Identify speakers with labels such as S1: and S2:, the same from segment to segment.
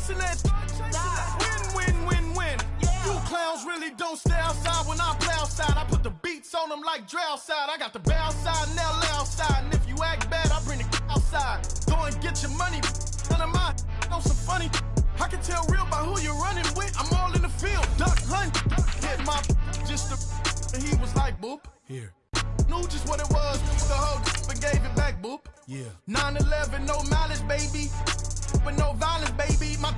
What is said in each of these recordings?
S1: chasing that. Win, win, win, win. You clowns really don't stay outside when I play outside. I put the beats on them like Dre outside. I got the bow side and LA outside. And if you act bad, I bring the outside. Go and get your money. None of my know some funny. I can tell real by who you're running with. I'm all in the field. Duck hunt. Hit my just the. And he was like, boop. Here. Knew just what it was. The whole and gave it back, boop. Yeah. 9/11, no malice, baby. But no violence, baby. My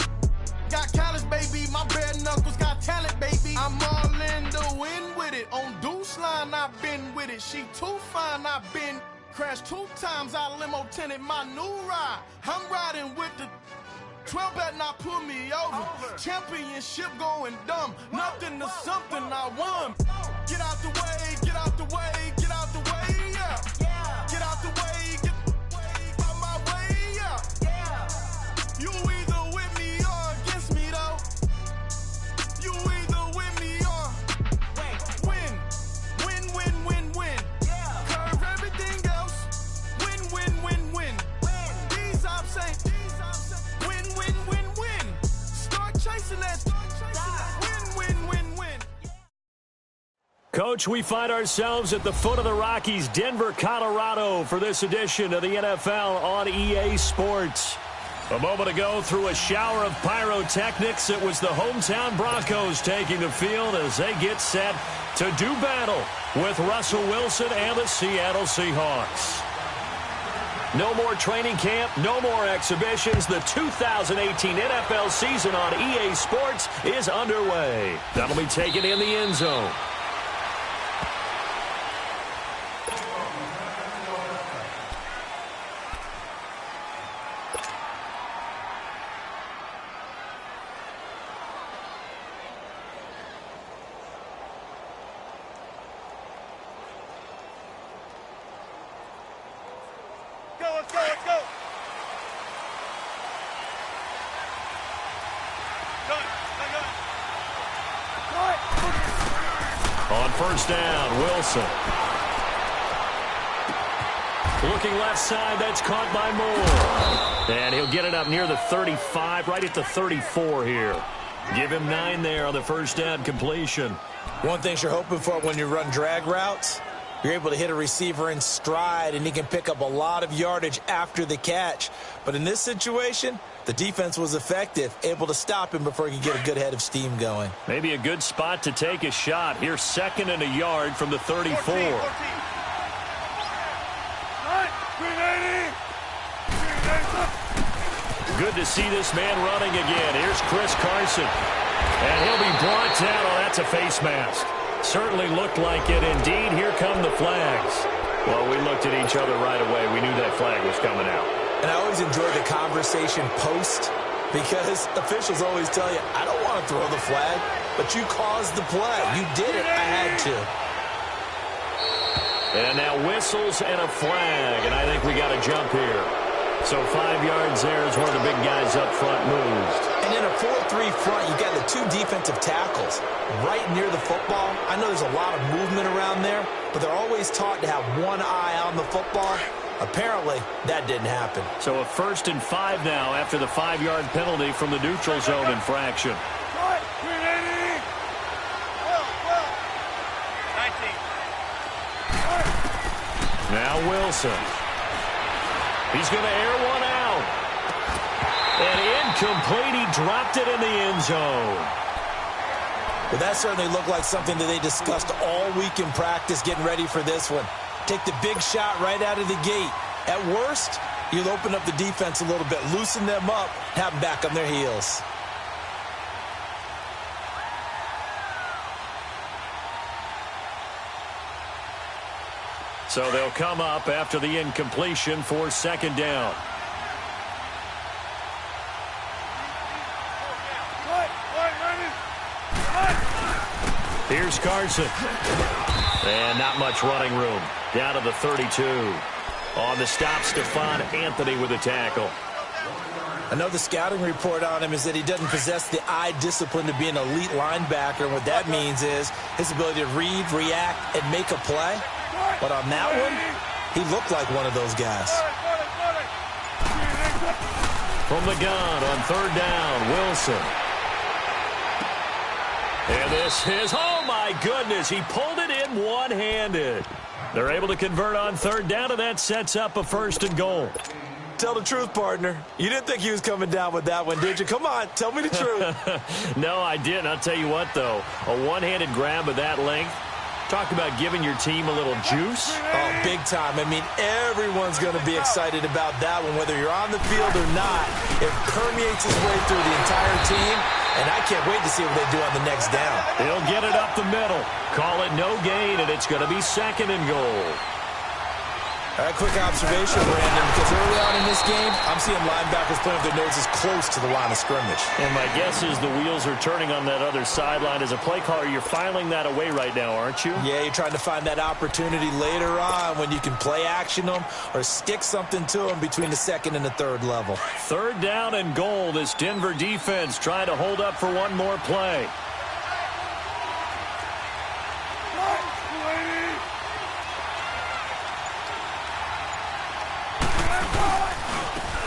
S1: got callous, baby. My bare knuckles got talent, baby. I'm all in the wind with it. On Deuce line, I've been with it. She too fine, I've been crashed 2 times. I limo tinted my new ride. I'm riding with the 12 better not pull me over. Championship going dumb. Nothing to something I won. Get out the way, get out the way, get out the way, yeah. Get out the way, get out my way, yeah. You either with me or against me, though. You either with me or win. Win, win, win, win. Curve everything else. Win, win, win, win. These I'm saying. Win, win, win, win. Start chasing that. Win, win, win, win.
S2: Coach, we find ourselves at the foot of the Rockies, Denver, Colorado, for this edition of the NFL on EA Sports. A moment ago, through a shower of pyrotechnics, it was the hometown Broncos taking the field as they get set to do battle with Russell Wilson and the Seattle Seahawks. No more training camp, no more exhibitions. The 2018 NFL season on EA Sports is underway. That'll be taken in the end zone. On first down, Wilson. Looking left side, that's caught by Moore. And he'll get it up near the 35, right at the 34 here. Give him 9 there on the first down completion.
S3: One thing you're hoping for when you run drag routes, you're able to hit a receiver in stride, and he can pick up a lot of yardage after the catch. But in this situation, the defense was effective, able to stop him before he could get a good head of steam going.
S2: Maybe a good spot to take a shot. Here's 2nd and a yard from the 34. Good to see this man running again. Here's Chris Carson. And he'll be brought down. Oh, that's a face mask. Certainly looked like it. Indeed, here come the flags. Well, we looked at each other right away. We knew that flag was coming out.
S3: And I always enjoy the conversation post, because officials always tell you, I don't want to throw the flag, but you caused the play. You did it. I had to.
S2: And now whistles and a flag, and I think we got a jump here. So 5 yards there as one of the big guys up front moved.
S3: And in a 4-3 front, you got the 2 defensive tackles right near the football. I know there's a lot of movement around there, but they're always taught to have one eye on the football. Apparently, that didn't happen.
S2: So a 1st and 5 now after the 5-yard penalty from the neutral zone infraction. Now Wilson. He's going to air one out. And incomplete. He dropped it in the end zone.
S3: Well, that certainly looked like something that they discussed all week in practice getting ready for this one. Take the big shot right out of the gate. At worst, you'll open up the defense a little bit, loosen them up, have them back on their heels.
S2: So they'll come up after the incompletion for 2nd down. Here's Carson. And not much running room. Down to the 32. On the stop, Stephon Anthony with a tackle.
S3: Another scouting report on him is that he doesn't possess the eye discipline to be an elite linebacker. And what that means is his ability to read, react, and make a play. But on that one, he looked like one of those guys.
S2: From the gun on third down, Wilson. And this is, oh my goodness, he pulled it in one-handed. They're able to convert on third down, and that sets up a 1st and goal.
S3: Tell the truth, partner. You didn't think he was coming down with that one, did you? Come on, tell me the truth.
S2: No, I didn't. I'll tell you what, though. A one-handed grab of that length. Talk about giving your team a little juice.
S3: Oh, big time. I mean, everyone's going to be excited about that one, whether you're on the field or not. It permeates its way through the entire team, and I can't wait to see what they do on the next down.
S2: He'll get it up the middle. Call it no gain, and it's going to be 2nd and goal.
S3: All right, quick observation, Brandon, because early on in this game, I'm seeing linebackers playing with their noses close to the line of scrimmage.
S2: And my guess is the wheels are turning on that other sideline. As a play caller, you're filing that away right now, aren't you?
S3: Yeah, you're trying to find that opportunity later on when you can play action them or stick something to them between the 2nd and the 3rd level.
S2: 3rd down and goal. This Denver defense trying to hold up for one more play.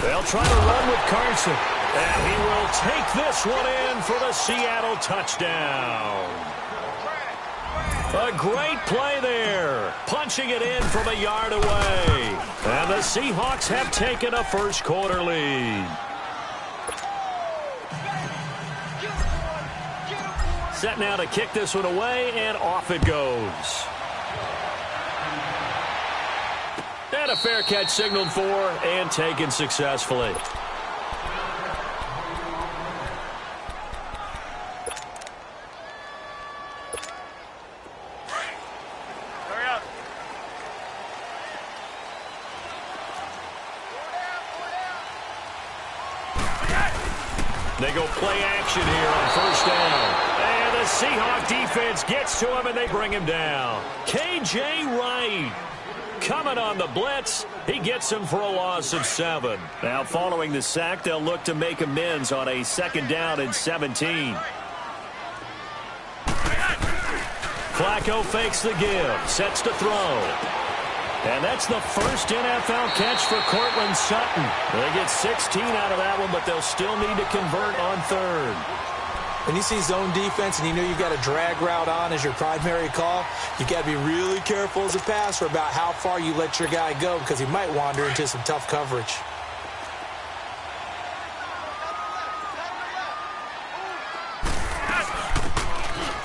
S2: They'll try to run with Carson. And he will take this one in for the Seattle touchdown. A great play there. Punching it in from a yard away. And the Seahawks have taken a first quarter lead. Set now to kick this one away, and off it goes. And a fair catch signaled for and taken successfully. They go play action here on 1st down. And the Seahawk defense gets to him, and they bring him down. K.J. Wright coming on the blitz. He gets him for a loss of 7. Now, following the sack, they'll look to make amends on a 2nd down and 17. Flacco fakes the give, sets to throw. And that's the first NFL catch for Cortland Sutton. They get 16 out of that one, but they'll still need to convert on 3rd.
S3: When you see zone defense and you know you've got a drag route on as your primary call, you got to be really careful as a passer about how far you let your guy go because he might wander into some tough coverage.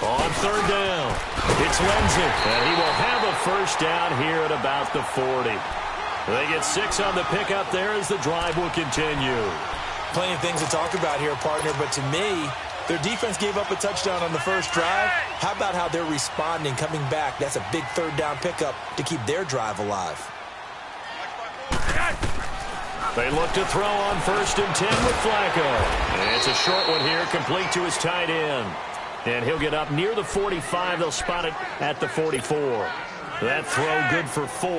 S2: On 3rd down, it's Lindsey, and he will have a 1st down here at about the 40. They get 6 on the pickup there as the drive will continue.
S3: Plenty of things to talk about here, partner, but to me, their defense gave up a touchdown on the first drive. How about how they're responding, coming back? That's a big 3rd down pickup to keep their drive alive.
S2: They look to throw on 1st and 10 with Flacco. And it's a short one here, complete to his tight end. And he'll get up near the 45. They'll spot it at the 44. That throw good for 4.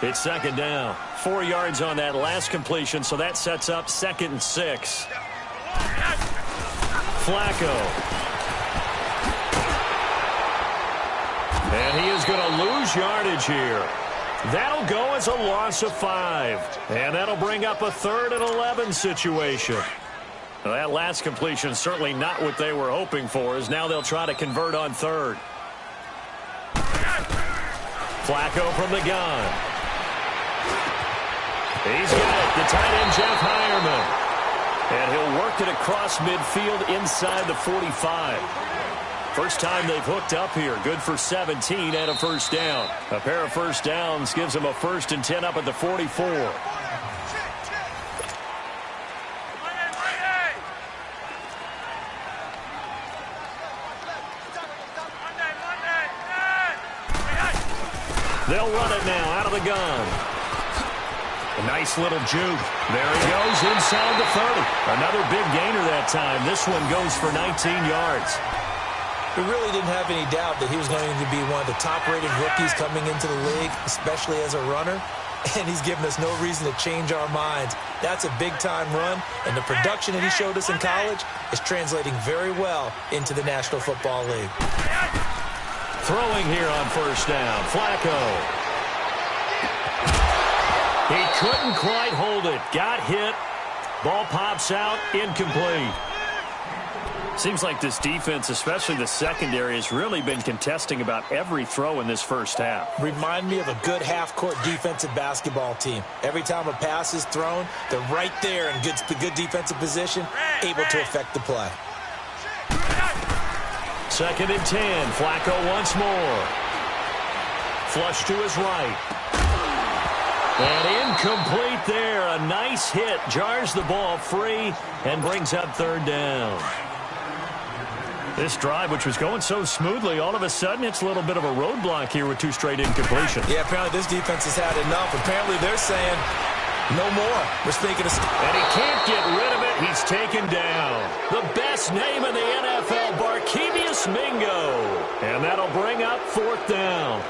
S2: It's 2nd down. 4 yards on that last completion, so that sets up 2nd and 6. Flacco. And he is going to lose yardage here. That'll go as a loss of 5. And that'll bring up a 3rd and 11 situation. Well, that last completion certainly not what they were hoping for, as now they'll try to convert on 3rd. Flacco from the gun. He's got it. The tight end, Jeff Heuerman. And he'll work it across midfield inside the 45. First time they've hooked up here. Good for 17 and a 1st down. A pair of 1st downs gives them a 1st and 10 up at the 44. They'll run it now out of the gun. A nice little juke. There he goes inside the 30. Another big gainer that time. This one goes for 19 yards.
S3: We really didn't have any doubt that he was going to be one of the top-rated rookies coming into the league, especially as a runner. And he's given us no reason to change our minds. That's a big-time run, and the production that he showed us in college is translating very well into the National Football League.
S2: Throwing here on 1st down, Flacco. He couldn't quite hold it. Got hit. Ball pops out, incomplete. Seems like this defense, especially the secondary, has really been contesting about every throw in this first half.
S3: Remind me of a good half-court defensive basketball team. Every time a pass is thrown, they're right there in good defensive position, able to affect the play.
S2: 2nd and 10. Flacco once more. Flush to his right. And incomplete there. A nice hit. Jars the ball free and brings up 3rd down. This drive, which was going so smoothly, all of a sudden it's a little bit of a roadblock here with 2 straight incompletions.
S3: Yeah, apparently this defense has had enough. Apparently they're saying no more. We're speaking of...
S2: And he can't get rid of it. He's taken down. The best name in the NFL, Barkevious Mingo. And that'll bring up 4th down.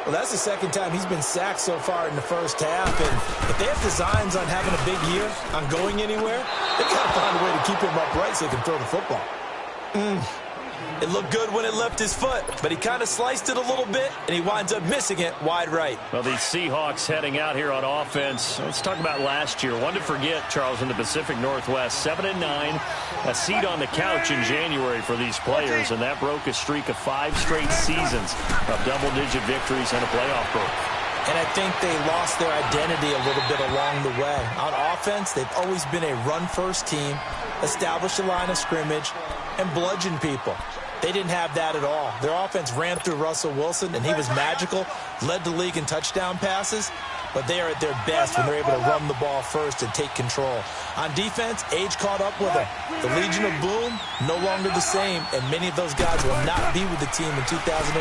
S3: Well, that's the 2nd time he's been sacked so far in the first half. And if they have designs on having a big year, on going anywhere, they've got to find a way to keep him upright so he can throw the football. It looked good when it left his foot, but he kind of sliced it a little bit, and he winds up missing it wide right.
S2: Well, these Seahawks heading out here on offense. Let's talk about last year. One to forget, Charles, in the Pacific Northwest. 7-9, a seat on the couch in January for these players, and that broke a streak of 5 straight seasons of double-digit victories and a playoff berth.
S3: And I think they lost their identity a little bit along the way. On offense, they've always been a run-first team, establish a line of scrimmage, and bludgeon people. They didn't have that at all. Their offense ran through Russell Wilson, and he was magical, led the league in touchdown passes, but they are at their best when they're able to run the ball first and take control. On defense, age caught up with them. The Legion of Boom, no longer the same, and many of those guys will not be with the team in 2018.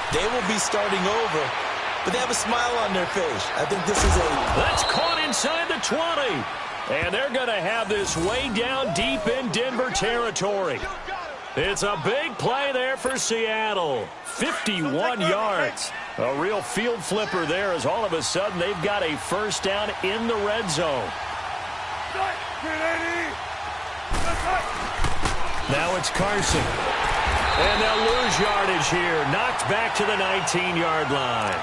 S3: They will be starting over, but they have a smile on their face. I think this is
S2: That's caught inside the 20. And they're going to have this way down deep in Denver territory. It's a big play there for Seattle. 51 yards. A real field flipper there as all of a sudden they've got a first down in the red zone. Now it's Carson. And they'll lose yardage here. Knocked back to the 19-yard line.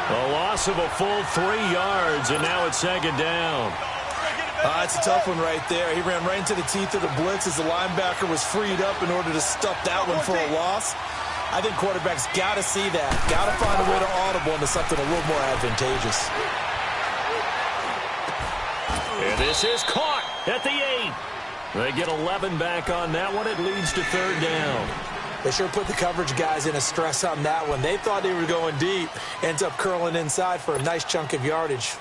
S2: A loss of a full 3 yards, and now it's 2nd down.
S3: It's a tough one right there. He ran right into the teeth of the blitz as the linebacker was freed up in order to stuff that one for a loss. I think quarterbacks got to see that. Got to find a way to audible into something a little more advantageous.
S2: And this is caught at the 8. They get 11 back on that one. It leads to 3rd down.
S3: They sure put the coverage guys in a stress on that one. They thought they were going deep. Ends up curling inside for a nice chunk of yardage.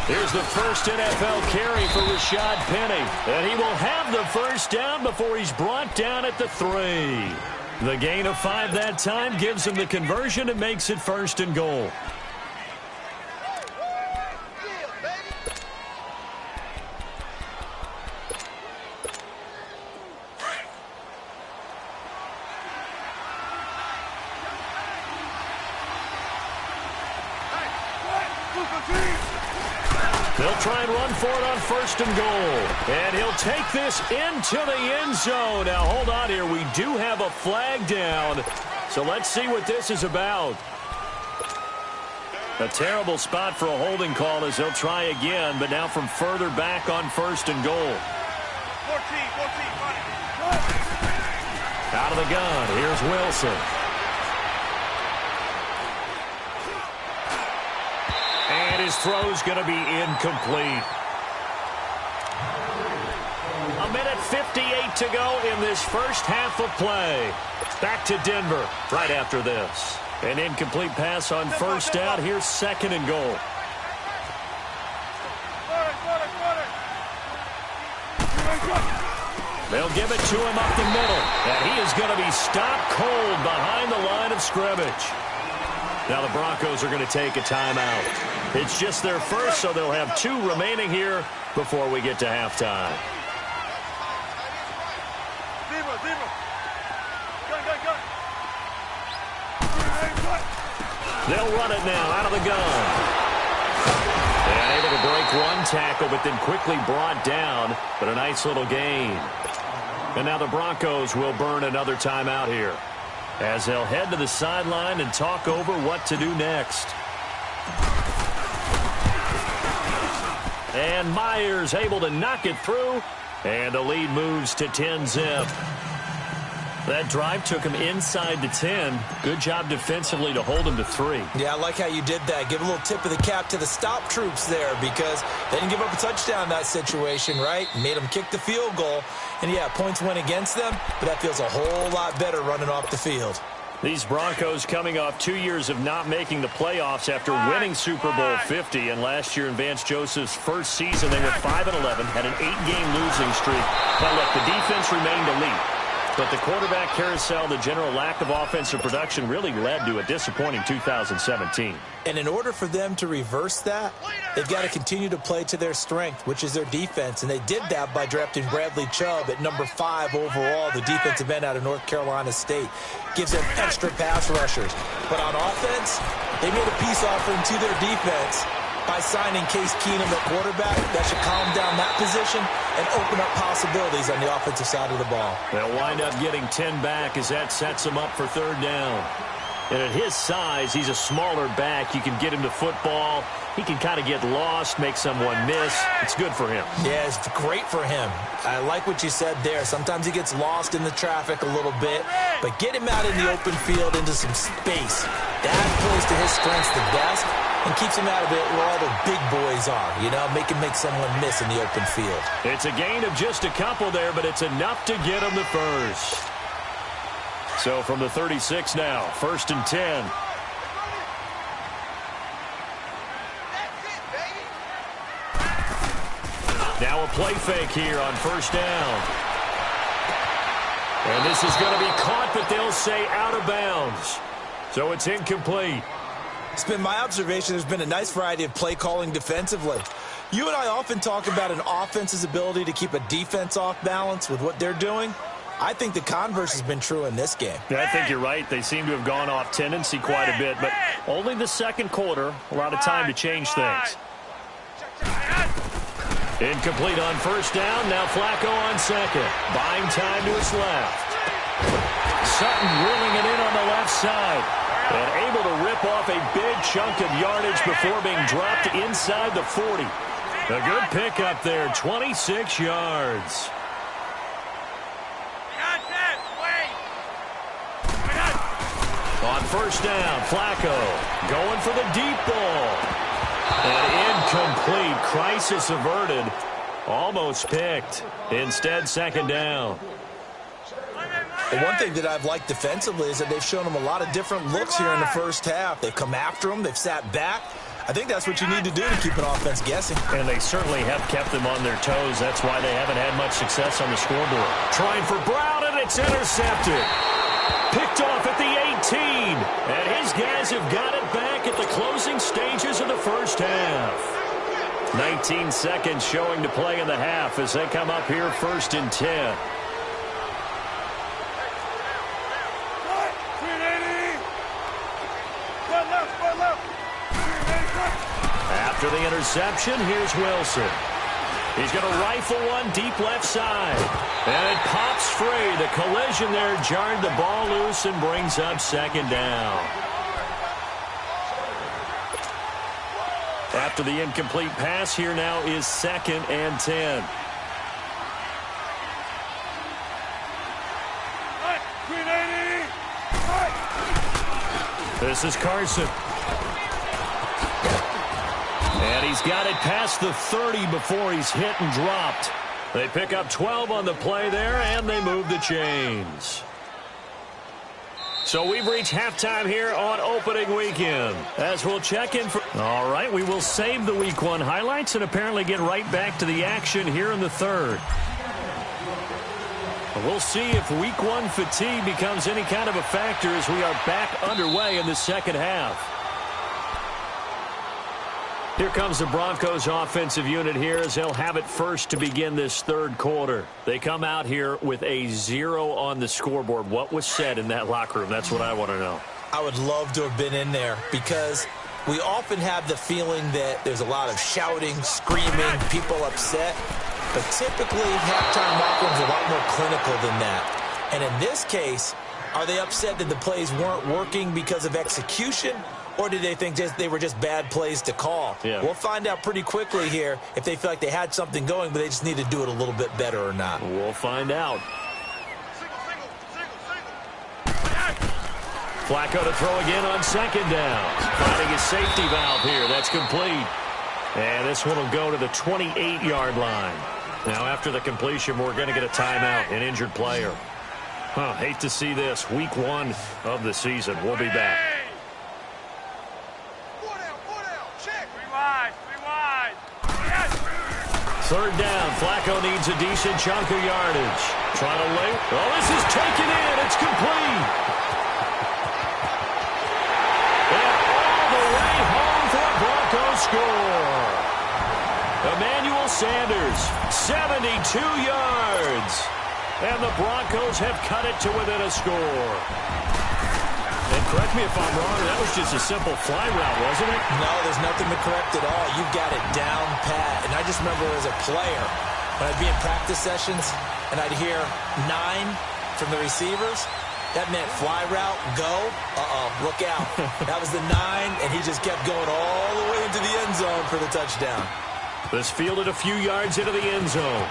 S2: Here's the first NFL carry for Rashad Penny. And he will have the first down before he's brought down at the 3. The gain of 5 that time gives him the conversion and makes it 1st and goal. They'll try and run for it on 1st and goal. And he'll take this into the end zone. Now, hold on here. We do have a flag down. So let's see what this is about. A terrible spot for a holding call as they'll try again, but now from further back on 1st and goal.
S1: 14.
S2: Out of the gun. Here's Wilson. And his throw's going to be incomplete. 1:58 to go in this first half of play. Back to Denver right after this. An incomplete pass on 1st down. Here's 2nd and goal. They'll give it to him up the middle. And he is going to be stopped cold behind the line of scrimmage. Now the Broncos are going to take a timeout. It's just their first, so they'll have 2 remaining here before we get to halftime. They'll run it now out of the gun. And able to break one tackle, but then quickly brought down. But a nice little gain. And now the Broncos will burn another timeout here. as they'll head to the sideline and talk over what to do next. And Myers able to knock it through, and the lead moves to 10-zip. That drive took him inside the 10. Good job defensively to hold him to 3.
S3: Yeah, I like how you did that. Give a little tip of the cap to the stop troops there, because they didn't give up a touchdown in that situation, right? Made them kick the field goal. And, yeah, points went against them, but that feels a whole lot better running off the field.
S2: These Broncos coming off 2 years of not making the playoffs after winning Super Bowl 50. And last year in Vance Joseph's first season, they were 5-11, had an 8-game losing streak. But look, the defense remained elite. But the quarterback carousel, the general lack of offensive production really led to a disappointing 2017.
S3: And in order for them to reverse that, they've got to continue to play to their strength, which is their defense. And they did that by drafting Bradley Chubb at number 5 overall, the defensive end out of North Carolina State. Gives them extra pass rushers. But on offense, they made a peace offering to their defense by signing Case Keenum at quarterback. That should calm down that position and open up possibilities on the offensive side of the ball.
S2: They'll wind up getting 10 back as that sets them up for 3rd down. And at his size, he's a smaller back. You can get him to football. He can kind of get lost, make someone miss. It's good for him.
S3: Yeah, it's great for him. I like what you said there. Sometimes he gets lost in the traffic a little bit, but get him out in the open field into some space. That plays to his strengths the best and keeps him out of it where all the big boys are, you know, make someone miss in the open field.
S2: It's a gain of just a couple there, but it's enough to get him the first. So from the 36 now, 1st and 10. Now a play fake here on 1st down. And this is going to be caught, but they'll say out of bounds. So it's incomplete.
S3: It's been my observation there's been a nice variety of play calling defensively. You and I often talk about an offense's ability to keep a defense off balance with what they're doing. I think the converse has been true in this game.
S2: Yeah, I think you're right. They seem to have gone off tendency quite a bit, but only the 2nd quarter, a lot of time to change things. Incomplete on 1st down. Now Flacco on 2nd. Buying time to his left. Sutton reeling it in on the left side. And able to rip off a big chunk of yardage before being dropped inside the 40. A good pickup there, 26 yards. On 1st down, Flacco going for the deep ball. And incomplete. Crisis averted. Almost picked. Instead, 2nd down.
S3: The one thing that I've liked defensively is that they've shown them a lot of different looks here in the first half. They've come after them. They've sat back. I think that's what you need to do to keep an offense guessing.
S2: And they certainly have kept them on their toes. That's why they haven't had much success on the scoreboard. Trying for Brown, and it's intercepted. Picked off at the 18. And his guys have got it back at the closing stages of the first half. 19 seconds showing to play in the half as they come up here 1st and 10. After the interception, here's Wilson. He's going to rifle one deep left side. And it pops free. The collision there jarred the ball loose and brings up 2nd down. After the incomplete pass, here now is 2nd and 10. This is Carson. And he's got it past the 30 before he's hit and dropped. They pick up 12 on the play there, and they move the chains. So we've reached halftime here on opening weekend. As we'll check in for... All right, we will save the Week 1 highlights and apparently get right back to the action here in the 3rd. We'll see if Week 1 fatigue becomes any kind of a factor as we are back underway in the 2nd half. Here comes the Broncos offensive unit here as they'll have it first to begin this 3rd quarter. They come out here with a 0 on the scoreboard. What was said in that locker room? That's what I want to know. I would love to have been in there because we often have the feeling that there's a lot of shouting, screaming, people upset. But typically, halftime locker rooms are a lot more clinical than that. And in this case,
S3: Are they upset that the plays weren't working because of execution, or did they think they were just bad plays to call?
S2: Yeah.
S3: We'll find out pretty quickly here if they feel like they had something going, but they just need to do it a little bit better or not.
S2: We'll find out. Flacco to throw again on second down. Finding his safety valve here. That's complete. And this one will go to the 28-yard line. Now, after the completion, we're going to get a timeout, an injured player. Hate to see this. Week 1 of the season. We'll be back. Third down. Flacco needs a decent chunk of yardage. Trying to lay. Oh, this is taken in. It's complete. And all the way home for a Broncos score. Emmanuel Sanders, 72 yards. And the Broncos have cut it to within a score. And correct me if I'm wrong, that was just a simple fly route, wasn't it?
S3: No, there's nothing to correct at all. You've got it down pat. And I just remember as a player, when I'd be in practice sessions and I'd hear 9 from the receivers, that meant fly route, go, look out. That was the 9, and he just kept going all the way into the end zone for the touchdown.
S2: This fielded a few yards into the end zone.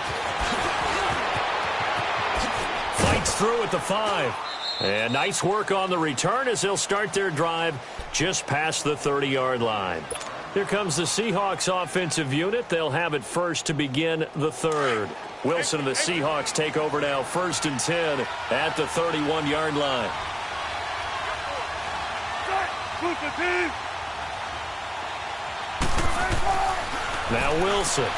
S2: Fights through at the 5. And nice work on the return as they'll start their drive just past the 30-yard line. Here comes the Seahawks offensive unit. They'll have it first to begin the third. Wilson and the Seahawks take over now, 1st and 10 at the 31-yard line. Now Wilson.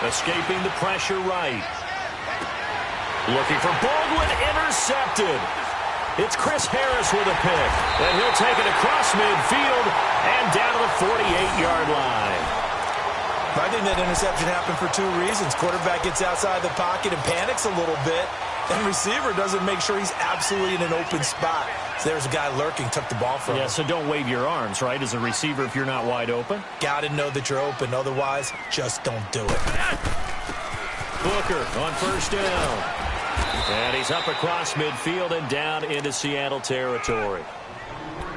S2: Escaping the pressure right. Looking for Baldwin, intercepted. It's Chris Harris with a pick. And he'll take it across midfield and down to the 48-yard line.
S3: I think that interception happened for 2 reasons. Quarterback gets outside the pocket and panics a little bit. And receiver doesn't make sure he's absolutely in an open spot. So there's a guy lurking, took the ball from him.
S2: Yeah, so don't wave your arms, right, as a receiver if you're not wide open.
S3: Got to know that you're open. Otherwise, just don't do it.
S2: Booker on 1st down. And he's up across midfield and down into Seattle territory.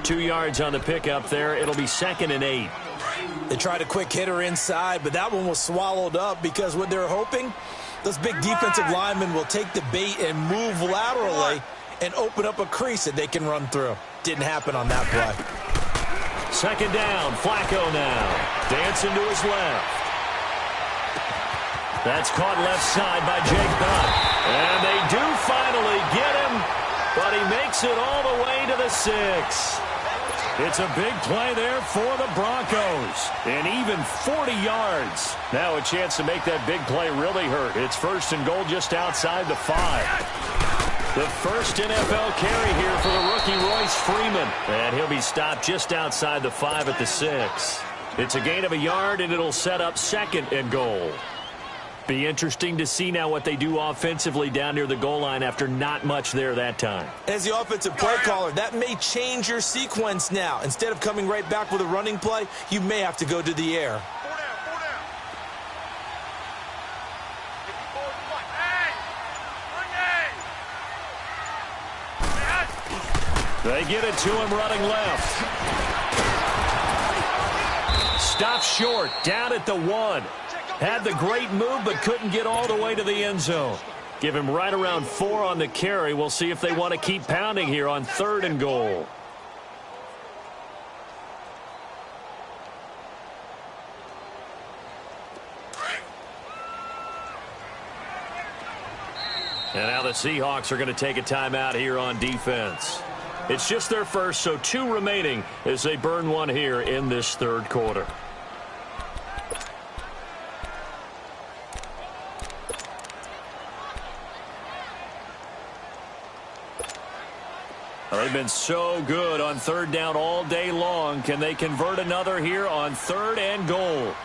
S2: 2 yards on the pickup there. It'll be 2nd and 8.
S3: They tried a quick hitter inside, but that one was swallowed up because what they're hoping, those big defensive linemen will take the bait and move laterally and open up a crease that they can run through. Didn't happen on that play.
S2: 2nd down. Flacco now. Dancing to his left. That's caught left side by Jake Butt. And they do finally get him, but he makes it all the way to the 6. It's a big play there for the Broncos. And even 40 yards. Now a chance to make that big play really hurt. It's 1st and goal just outside the 5. The first NFL carry here for the rookie Royce Freeman. And he'll be stopped just outside the 5 at the 6. It's a gain of a yard, and it'll set up 2nd and goal. Be interesting to see now what they do offensively down near the goal line after not much there that time.
S3: As the offensive play caller, that may change your sequence now. Instead of coming right back with a running play, you may have to go to the air.
S2: They get it to him running left. Stopped short, down at the 1. Had the great move, but couldn't get all the way to the end zone. Give him right around 4 on the carry. We'll see if they want to keep pounding here on 3rd and goal. And now the Seahawks are going to take a timeout here on defense. It's just their first, so 2 remaining as they burn one here in this 3rd quarter. They've been so good on 3rd down all day long. Can they convert another here on 3rd and goal?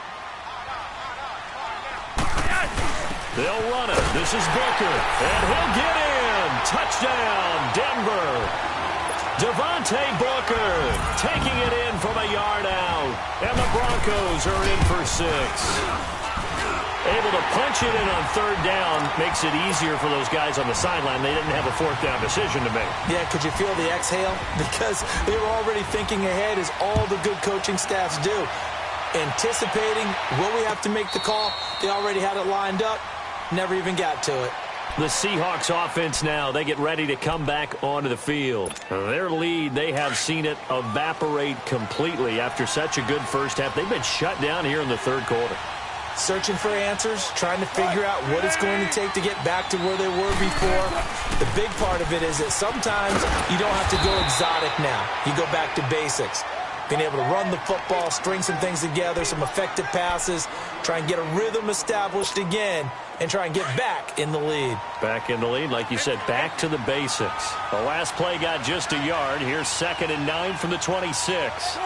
S2: They'll run it. This is Booker. And he'll get in. Touchdown, Denver. Devontae Booker taking it in from a yard out. And the Broncos are in for 6. Able to punch it in on third down makes it easier for those guys on the sideline. They didn't have a fourth down decision to make.
S3: Yeah, could you feel the exhale? Because they were already thinking ahead, as all the good coaching staffs do. Anticipating, will we have to make the call? They already had it lined up. Never even got to it.
S2: The Seahawks offense now, they get ready to come back onto the field. Their lead, they have seen it evaporate completely after such a good first half. They've been shut down here in the third quarter.
S3: Searching for answers, trying to figure out what it's going to take to get back to where they were before. The big part of it is that sometimes you don't have to go exotic now. You go back to basics. Being able to run the football, string some things together, some effective passes, try and get a rhythm established again, and try and get back in the lead.
S2: Back in the lead, like you said, back to the basics. The last play got just a yard. Here's 2nd and 9 from the 26.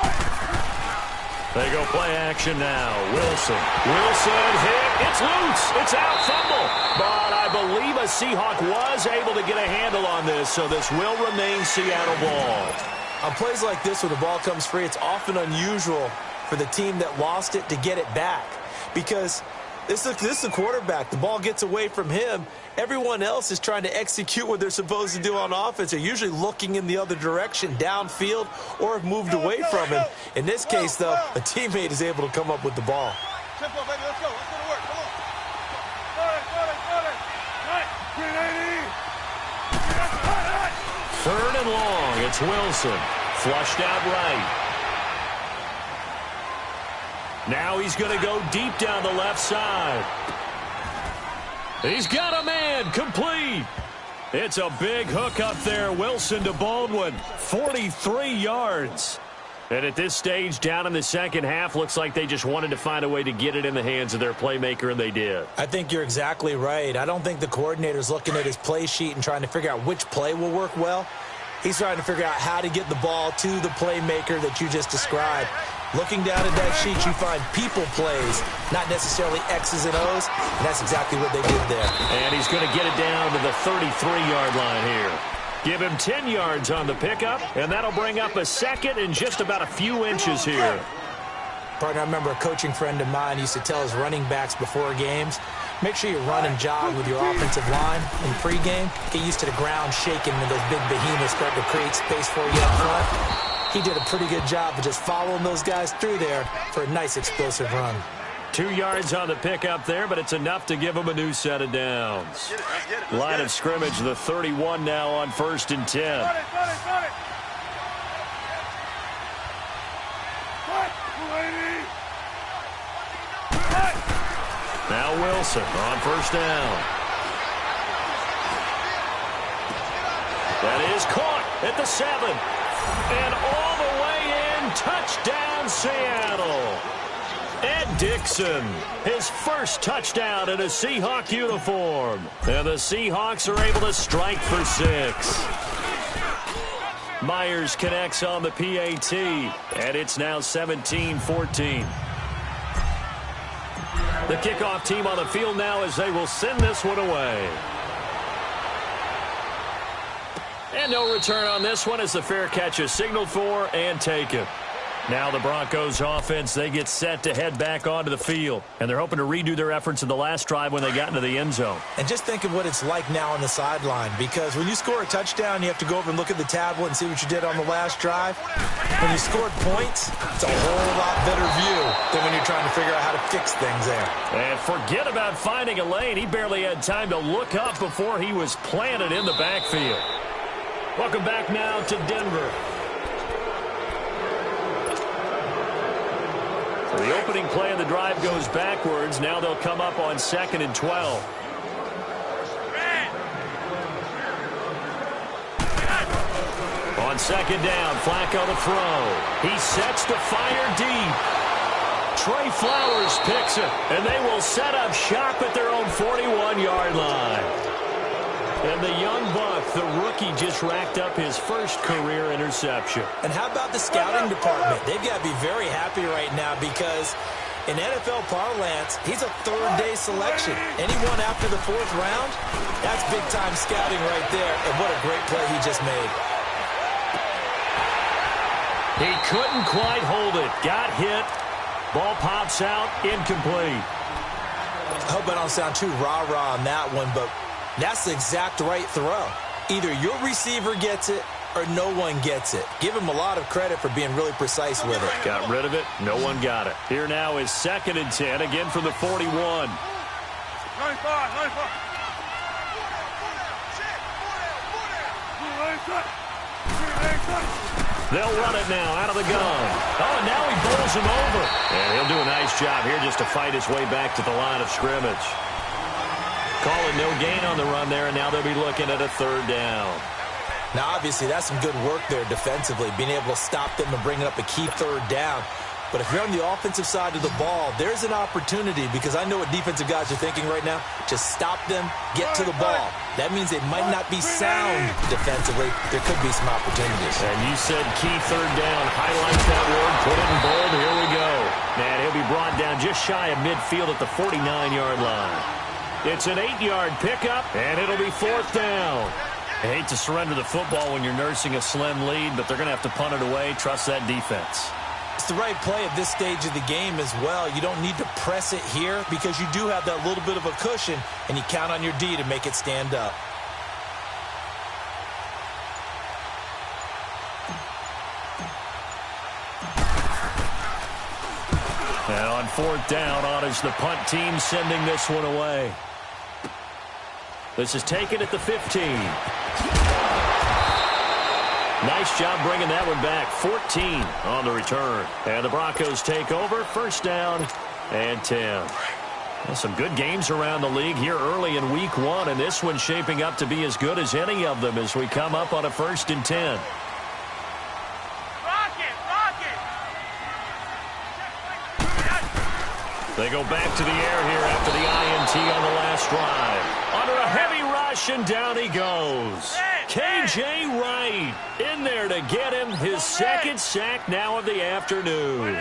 S2: They go play action now. Wilson hit. It's loose. It's out, fumble. But I believe a Seahawk was able to get a handle on this, so this will remain Seattle ball.
S3: On plays like this where the ball comes free, it's often unusual for the team that lost it to get it back. Because this is the quarterback. The ball gets away from him. Everyone else is trying to execute what they're supposed to do on offense. They're usually looking in the other direction, downfield, or have moved away from him. In this case, though, a teammate is able to come up with the ball.
S1: Tempo, baby, let's go. Let's go to work. Come on.
S2: 3rd and long. It's Wilson. Flushed out right. Now he's going to go deep down the left side. He's got a man. Complete. It's a big hook up there. Wilson to Baldwin. 43 yards. And at this stage, down in the second half, looks like they just wanted to find a way to get it in the hands of their playmaker, and they did.
S3: I think you're exactly right. I don't think the coordinator's looking at his play sheet and trying to figure out which play will work well. He's trying to figure out how to get the ball to the playmaker that you just described. Looking down at that sheet, you find people plays, not necessarily X's and O's, and that's exactly what they did there.
S2: And he's going to get it down to the 33-yard line here. Give him 10 yards on the pickup, and that'll bring up a 2nd and just about a few inches here.
S3: Partner, I remember a coaching friend of mine used to tell his running backs before games, make sure you run and jog with your offensive line in pregame. Get used to the ground shaking when those big behemoths start to create space for you up front. He did a pretty good job of just following those guys through there for a nice explosive run.
S2: 2 yards on the pickup there, but it's enough to give them a new set of downs. Line of scrimmage, the 31 now on 1st and 10. Now Wilson on 1st down. That is caught at the 7. And all the way in, touchdown Seattle. Ed Dixon, his first touchdown in a Seahawk uniform. And the Seahawks are able to strike for 6. Myers connects on the PAT, and it's now 17-14. The kickoff team on the field now as they will send this one away. And no return on this one as the fair catch is signaled for and taken. Now the Broncos offense, they get set to head back onto the field. And they're hoping to redo their efforts in the last drive when they got into the end zone.
S3: And just think of what it's like now on the sideline. Because when you score a touchdown, you have to go over and look at the tablet and see what you did on the last drive. When you scored points, it's a whole lot better view than when you're trying to figure out how to fix things there.
S2: And forget about finding a lane. He barely had time to look up before he was planted in the backfield. Welcome back now to Denver. The opening play of the drive goes backwards. Now they'll come up on 2nd and 12. On 2nd down, Flacco the throw. He sets to fire deep. Trey Flowers picks it, and they will set up shop at their own 41-yard line. And the young buck, the rookie, just racked up his first career interception.
S3: And how about the scouting department? They've got to be very happy right now because in NFL parlance, he's a third-day selection. Anyone after the 4th round, that's big-time scouting right there. And what a great play he just made.
S2: He couldn't quite hold it. Got hit. Ball pops out. Incomplete.
S3: I hope I don't sound too rah-rah on that one, but that's the exact right throw. Either your receiver gets it or no one gets it. Give him a lot of credit for being really precise with it.
S2: Got rid of it. No one got it. Here now is 2nd and 10, again from the 41. They'll run it now out of the gun. Oh, and now he bowls him over. And he'll do a nice job here just to fight his way back to the line of scrimmage. Calling no gain on the run there, and now they'll be looking at a 3rd down.
S3: Now, obviously, that's some good work there defensively, being able to stop them and bring up a key 3rd down. But if you're on the offensive side of the ball, there's an opportunity, because I know what defensive guys are thinking right now. Just stop them, get to the ball. That means they might not be sound defensively. There could be some opportunities.
S2: And you said key 3rd down. Highlight that word, put it in bold. Here we go. And he'll be brought down just shy of midfield at the 49-yard line. It's an 8-yard pickup, and it'll be 4th down. I hate to surrender the football when you're nursing a slim lead, but they're going to have to punt it away. Trust that defense.
S3: It's the right play at this stage of the game as well. You don't need to press it here because you do have that little bit of a cushion, and you count on your D to make it stand up.
S2: And on 4th down, on is the punt team sending this one away. This is taken at the 15. Nice job bringing that one back. 14 on the return. And the Broncos take over. 1st down and 10. Well, some good games around the league here early in week 1, and this one's shaping up to be as good as any of them as we come up on a 1st and 10. They go back to the air here after the INT on the last drive. Under a heavy rush, and down he goes. K.J. Wright in there to get him his 2nd sack now of the afternoon.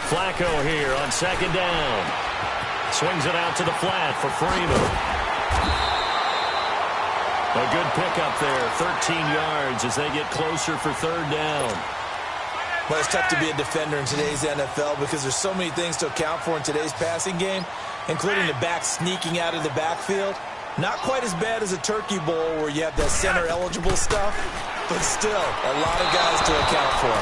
S2: Flacco here on 2nd down. Swings it out to the flat for Freeman. A good pickup there, 13 yards as they get closer for 3rd down.
S3: Well, it's tough to be a defender in today's NFL because there's so many things to account for in today's passing game, including the back sneaking out of the backfield. Not quite as bad as a turkey bowl where you have that center-eligible stuff, but still a lot of guys to account for.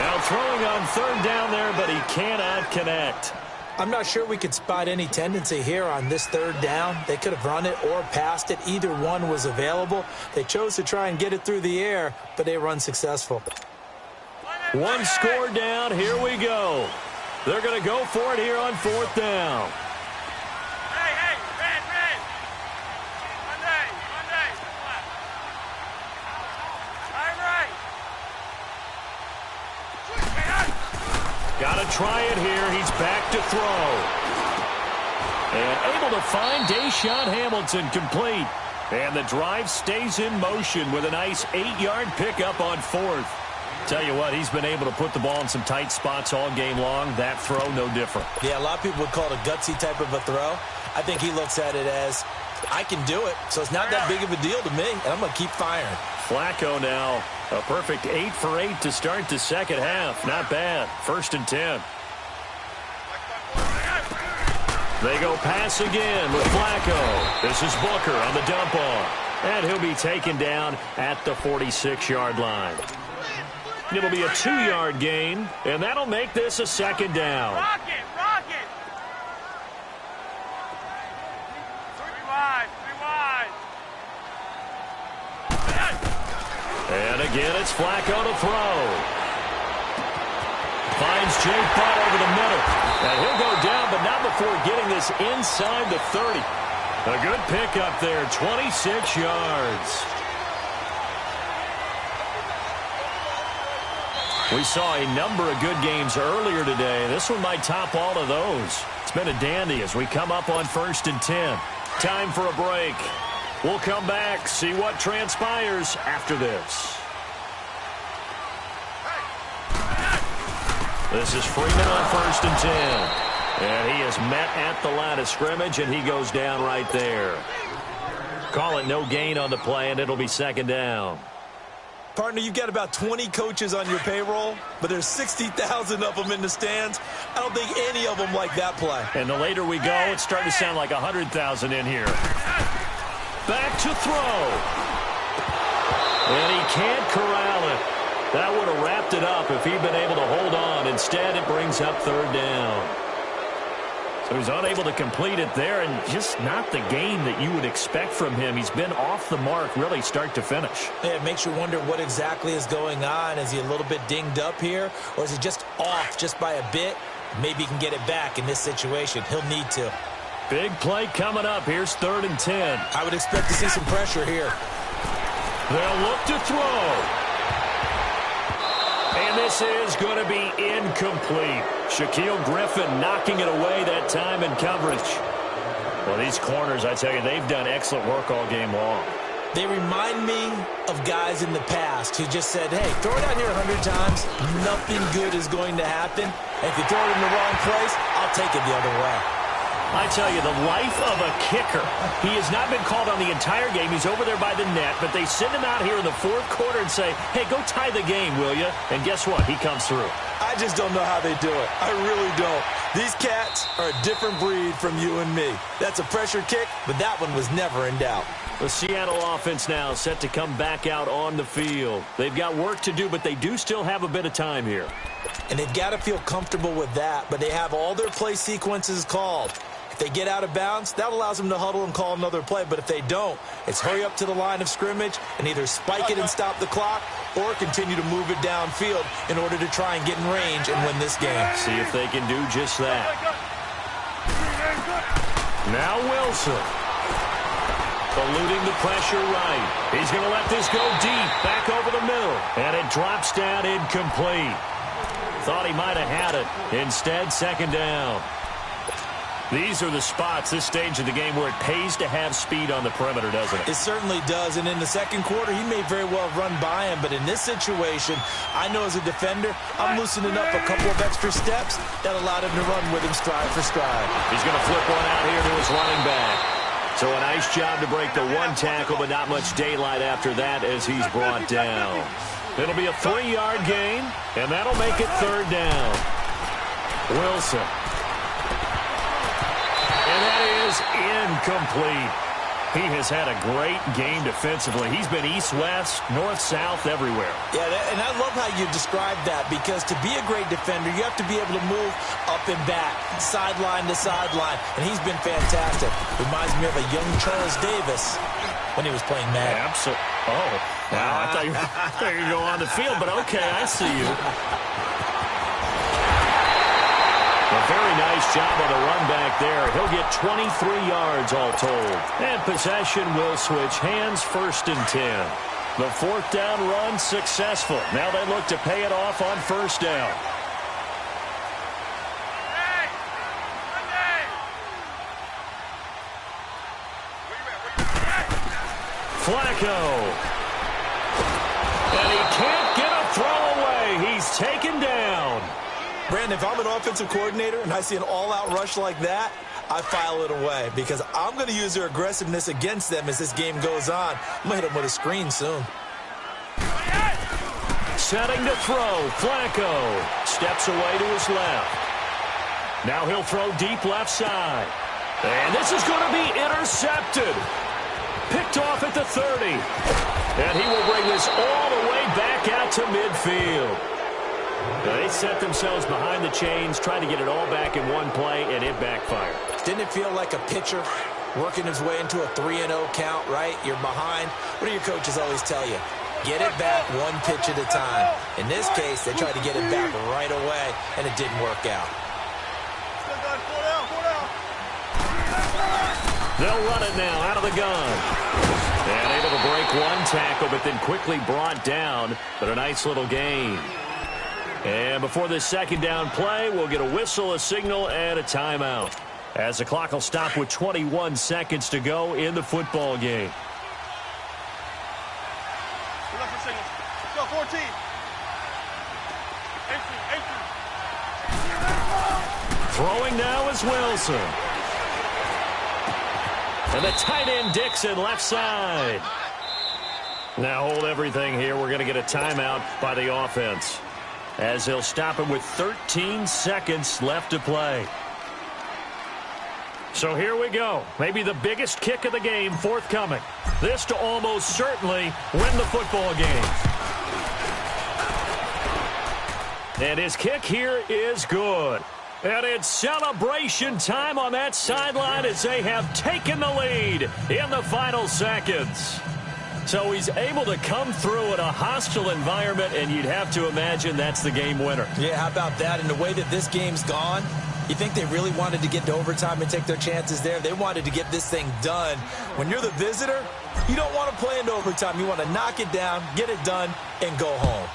S2: Now throwing on 3rd down there, but he cannot connect.
S3: I'm not sure we could spot any tendency here on this 3rd down. They could have run it or passed it. Either one was available. They chose to try and get it through the air, but they were unsuccessful.
S2: One score down. Here we go. They're going to go for it here on 4th down. Got to try it here. He's back to throw. And able to find Deshaun Hamilton complete. And the drive stays in motion with a nice 8-yard pickup on 4th. Tell you what, he's been able to put the ball in some tight spots all game long. That throw, no different.
S3: Yeah, a lot of people would call it a gutsy type of a throw. I think he looks at it as, I can do it, so it's not that big of a deal to me, and I'm going to keep firing.
S2: Flacco now, a perfect 8 for 8 to start the 2nd half. Not bad. 1st and 10. They go pass again with Flacco. This is Booker on the dump off. And he'll be taken down at the 46-yard line. It'll be a 2-yard gain, and that'll make this a 2nd down.
S4: Rocket! Three wide.
S2: And again, it's Flacco to throw. Finds Jake Butt over the middle. And he'll go down, but not before getting this inside the 30. A good pickup there, 26 yards. We saw a number of good games earlier today. This one might top all of those. It's been a dandy as we come up on 1st and 10. Time for a break. We'll come back, see what transpires after this. This is Freeman on 1st and 10. And he is met at the line of scrimmage, and he goes down right there. Call it no gain on the play, and it'll be 2nd down.
S3: Partner, you've got about 20 coaches on your payroll, but there's 60,000 of them in the stands. I don't think any of them like that play.
S2: And the later we go, it's starting to sound like 100,000 in here. Back to throw. And he can't corral it. That would have wrapped it up if he'd been able to hold on. Instead, it brings up third down. So he's unable to complete it there, and just not the game that you would expect from him. He's been off the mark, really, start to finish.
S3: Yeah, it makes you wonder what exactly is going on. Is he a little bit dinged up here, or is he just off just by a bit? Maybe he can get it back in this situation. He'll need to.
S2: Big play coming up. Here's 3rd and 10.
S3: I would expect to see some pressure here.
S2: They'll look to throw. And this is going to be incomplete. Shaquille Griffin knocking it away that time in coverage. Well, these corners, I tell you, they've done excellent work all game long.
S3: They remind me of guys in the past who just said, hey, throw it out here 100 times. Nothing good is going to happen. And if you throw it in the wrong place, I'll take it the other way.
S2: I tell you, the life of a kicker. He has not been called on the entire game. He's over there by the net, but they send him out here in the 4th quarter and say, hey, go tie the game, will you? And guess what? He comes through.
S3: I just don't know how they do it. I really don't. These cats are a different breed from you and me. That's a pressure kick, but that one was never in doubt.
S2: The Seattle offense now set to come back out on the field. They've got work to do, but they do still have a bit of time here.
S3: And they've got to feel comfortable with that, but they have all their play sequences called. If they get out of bounds, that allows them to huddle and call another play. But if they don't, it's hurry up to the line of scrimmage and either spike it and stop the clock or continue to move it downfield in order to try and get in range and win this game.
S2: See if they can do just that. Now Wilson. Eluding the pressure right. He's going to let this go deep, back over the middle. And it drops down incomplete. Thought he might have had it. Instead, 2nd down. These are the spots, this stage of the game, where it pays to have speed on the perimeter, doesn't it?
S3: It certainly does, and in the 2nd quarter, he may very well run by him, but in this situation, I know as a defender, I'm loosening up a couple of extra steps that allowed him to run with him stride for stride.
S2: He's going to flip one out here to his running back. So a nice job to break the 1 tackle, but not much daylight after that as he's brought down. It'll be a 3-yard gain, and that'll make it 3rd down. Wilson. And that is incomplete. He has had a great game defensively. He's been east-west, north-south, everywhere. Yeah,
S3: and I love how you described that, because to be a great defender, you have to be able to move up and back, sideline to sideline, and he's been fantastic. Reminds me of a young Charles Davis when he was playing Madden.
S2: Absolutely. Oh, wow, I thought you were going to go on the field, but okay, I see you. A very nice job on the run back there. He'll get 23 yards all told. And possession will switch hands, 1st and 10. The 4th down run successful. Now they look to pay it off on 1st down. Flacco. And he can't get a throw away. He's taken down.
S3: Brandon, if I'm an offensive coordinator and I see an all-out rush like that, I file it away because I'm going to use their aggressiveness against them as this game goes on. I'm going to hit them with a screen soon.
S2: Setting to throw. Flacco steps away to his left. Now he'll throw deep left side. And this is going to be intercepted. Picked off at the 30. And he will bring this all the way back out to midfield. Now they set themselves behind the chains, trying to get it all back in one play, and it backfired.
S3: Didn't it feel like a pitcher working his way into a 3-0 count, right? You're behind. What do your coaches always tell you? Get it back one pitch at a time. In this case, they tried to get it back right away, and it didn't work out.
S2: They'll run it now out of the gun. And able to break 1 tackle, but then quickly brought down. But a nice little gain. And before this 2nd down play, we'll get a whistle, a signal, and a timeout. As the clock will stop with 21 seconds to go in the football game.
S4: Let's go, 14. 18.
S2: Throwing now is Wilson. And the tight end Dixon left side. Now hold everything here. We're going to get a timeout by the offense, as they'll stop it with 13 seconds left to play. So here we go. Maybe the biggest kick of the game forthcoming. This to almost certainly win the football game. And his kick here is good. And it's celebration time on that sideline as they have taken the lead in the final seconds. So he's able to come through in a hostile environment, and you'd have to imagine that's the game winner.
S3: Yeah, how about that? And the way that this game's gone, you think they really wanted to get to overtime and take their chances there? They wanted to get this thing done. When you're the visitor, you don't want to play into overtime. You want to knock it down, get it done, and go home.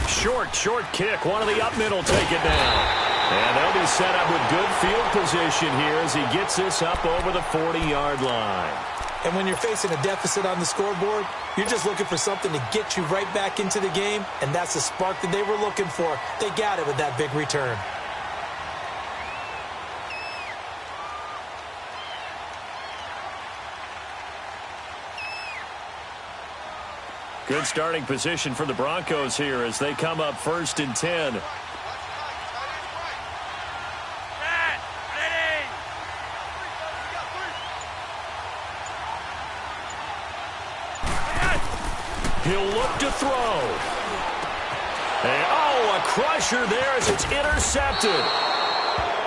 S2: Short kick. One of the up middle take it down. And they'll be set up with good field position here as he gets this up over the 40-yard line.
S3: And when you're facing a deficit on the scoreboard, you're just looking for something to get you right back into the game, and that's the spark that they were looking for. They got it with that big return.
S2: Good starting position for the Broncos here as they come up 1st and 10. He'll look to throw. And, a crusher there as it's intercepted.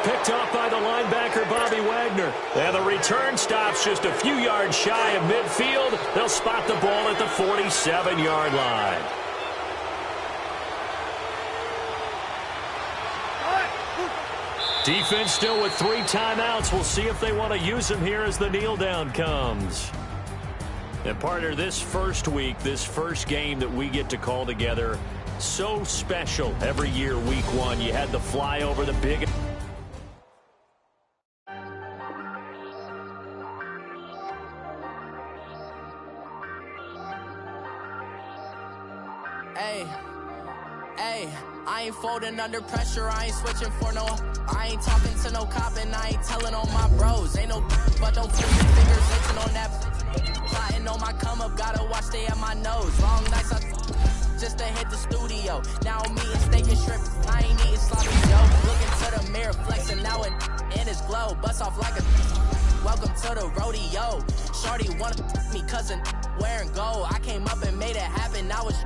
S2: Picked off by the linebacker, Bobby Wagner. And the return stops just a few yards shy of midfield. They'll spot the ball at the 47-yard line. Defense still with 3 timeouts. We'll see if they want to use them here as the kneel down comes. And partner, this first week, this first game that we get to call together, so special every year, week 1. You had the flyover, the big...
S5: Hey, I ain't folding under pressure, I ain't switching for no... I ain't talking to no cop and I ain't telling on my bros. Ain't no... but don't put your fingers itching on that... plotting on my come up, gotta watch stay at my nose. Long nights just to hit the studio. Now I'm eating steak and shrimp, I ain't eating sloppy Joe. Looking to the mirror, flexing now and in his glow. Bust off like a... welcome to the rodeo. Shorty wanna me cousin wearing gold. I came up and made it happen, I was...